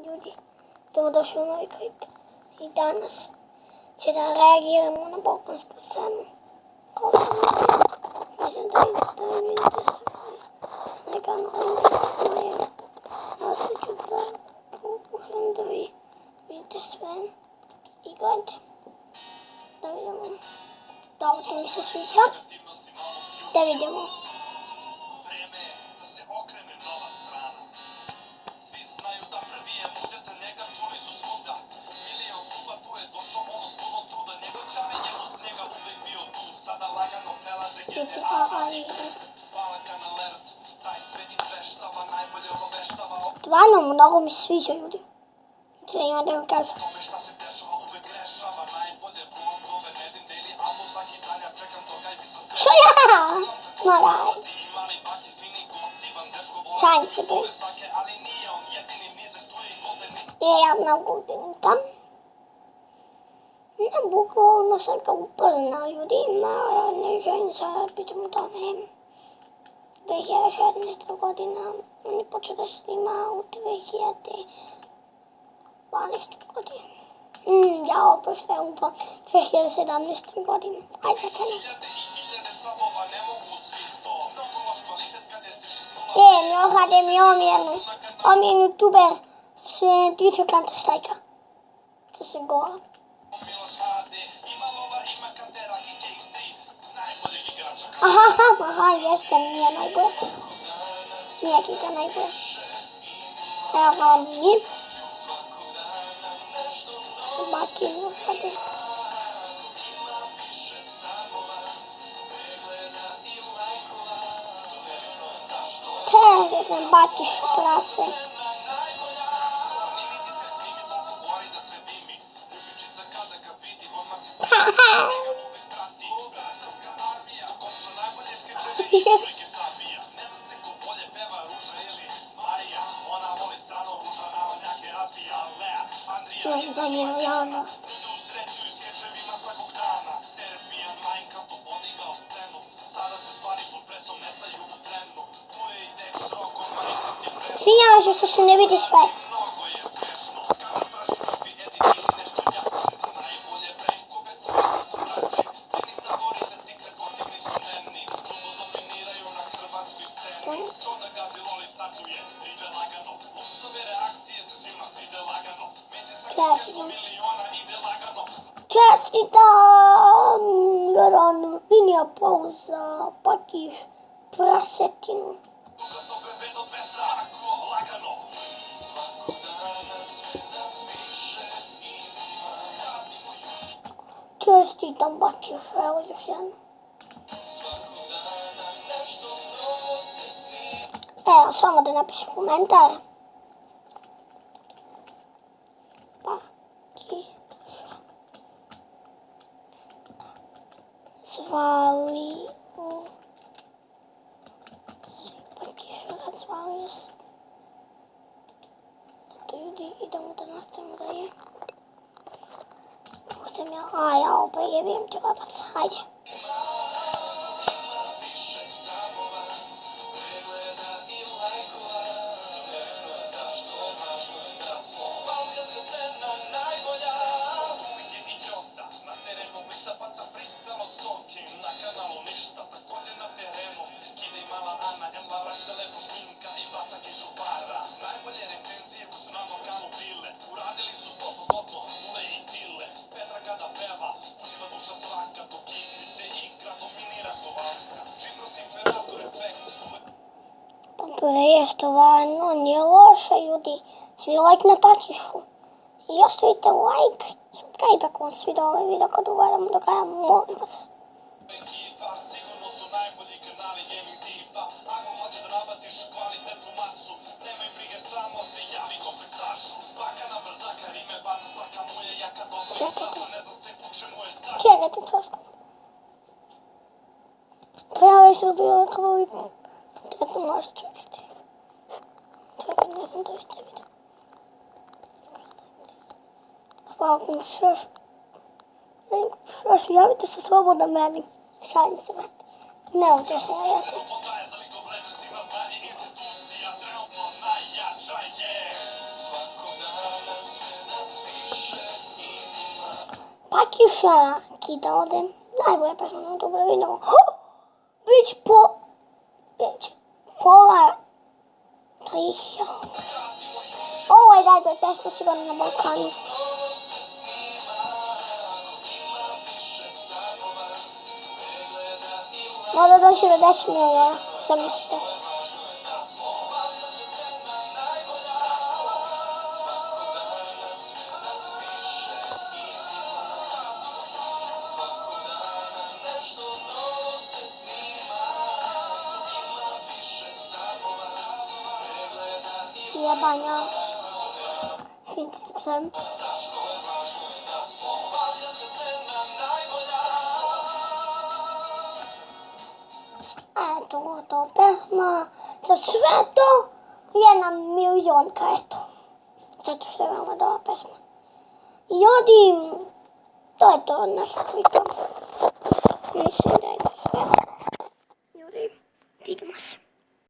Ljudi, dobrodošli u novi klip. I danas će da reagiramo na balkansku scenu. Kao što mislim da vidite sve na kanalu moje. Sada ću da pokušam da vi vidite sve i gledajte. Da vidimo da li to mi se sviđa. Da vidimo. Stvarno mnogo mi sviđa, ljudi. Sve ima da vam kažem. Što ja? Moraj. Šalim se bre. Ja mnogo udinim. Ne, bukvalno sam ga upoznao ljudima, ne želim sad pričam o tome. 2016. godina, on je počeo da snima u 2012. godini. Ja opet sve u 2017. godini. Ajde da krenem. Mnohade mi omiljen youtuber se tiče Counter Strike-a. To se gola. Aha, jeste, nije najbolje. Nije Kika najbolje. Evo ga mi. Bakinu, hajde. Te, bakiš prase. Zanimljivo. Svinjava se što se ne vidi sve. Čestitam, jer on vinija pauza, pakiš prasetinu. Čestitam, pakiš, evo još jedno. Evo, samo da napišem komentar. Zvali se pakiš, razvalio se. To ljudi, idemo da nastavimo dalje. Pustim ja, ja opet jebim te babac, hajde. Je stvarno, nije loše, ljudi. Svi like na pakišu. I ostavite like, subscribe ako vam sviđa ovaj video kad uvedemo do kraja, molim vas. Čekajte časko. Pravo se bilo kao vidno. Eto možeš čekati. Čekaj, ne znam da li ste vidio. Hvala vam što javite se slobodno meni. Šalim se meni. Nemojte se javljati. Takisza kidałem. Najbolje pesma, dobro vidimo. Već pola Takisza. Ovo je najbolje pesma sigurno na Balkanu. Možda doći do 10 miliona, zamislite. Jebania. Finski psem. Eto, gotova pesma. Za sve to 1.000.000, eto. Zato što je veoma dobra pesma. I odim, to je to od našeg videa. Mislim da je